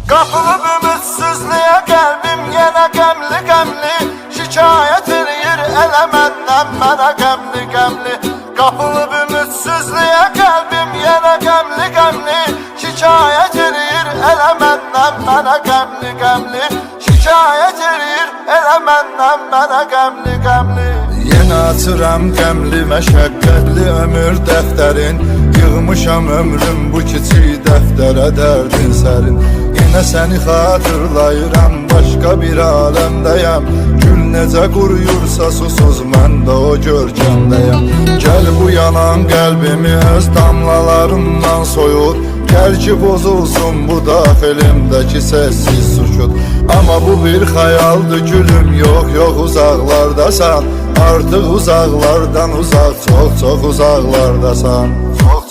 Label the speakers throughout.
Speaker 1: Qapılıb ümidsizliyə qəlbim yenə qəmli-qəmli, şikayət eləyir elə məndən mənə qəmli-qəmli. Qapılıb ümidsizliyə qəlbim yenə qəmli-qəmli, şikayət eləyir elə məndən mənə qəmli-qəmli. Şikayət eləyir elə məndən mənə qəmli-qəmli. Yenə açıram qəmli məşəqqətli ömür dəftərin, yığmışam ömrüm bu kiçik dəftərə dərdin sərin. Yenə səni xatırlayıram, başqa bir aləmdəyəm. Gül necə quruyursa susuz mən də o görkəmdəyəm. Gəl bu yanan qəlbimi öz damlalarından soyut, gəl ki bozulsun bu daxilimdəki səssiz sükut. Amma bu bir xəyaldır gülüm, yox uzaqlardasan. Artıq uzaqlardan uzaq, çox uzaqlardasan.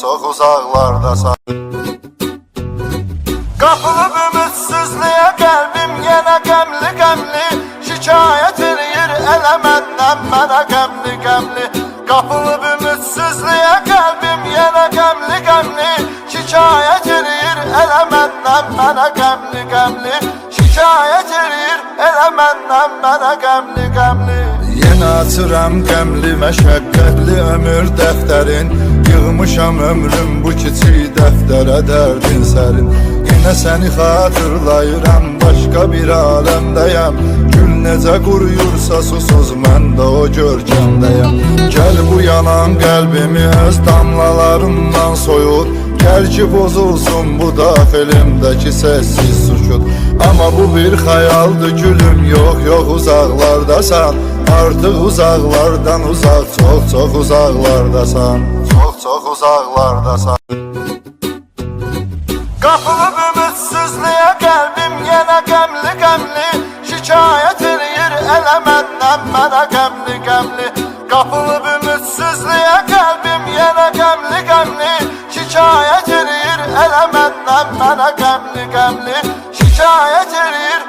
Speaker 1: Çox uzaqlardasan. Qapılıb ümidsizliyə qəlbim yenə qəmli-qəmli, şikayət eləyir elə məndən mənə qəmli-qəmli. Qapılıb ümidsizliyə qəlbim yenə qəmli-qəmli, şikayət eləyir elə məndən mənə qəmli-qəmli. Şikayət eləyir elə məndən mənə qəmli-qəmli. Yenə açıram qəmli məşəqqətli ömür dəftərin, yığmışam ömrüm bu kiçik dəftərə dərdin sərin. Yenə səni xatırlayıram, başqa bir aləmdəyəm. Gül necə quruyursa susuz mən də o görkəmdəyəm. Gəl bu yanan qəlbimi öz damlalarından soyut, gəl ki bozulsun bu daxilimdəki səssiz sükut. Amma bu bir xəyaldır gülüm, yox uzaqlardasan. Artıq uzaqlardan uzaq, çox uzaqlardasan. Çox uzaqlardasan. Qapılıb ümidsizliyə qəlbim yenə qəmli-qəmli, şikayət eləyir elə məndən mənə qəmli-qəmli. Qapılıb ümidsizliyə qəlbim yenə qəmli-qəmli, şikayət eləyir elə məndən mənə qəmli-qəmli. Şikayət eləyir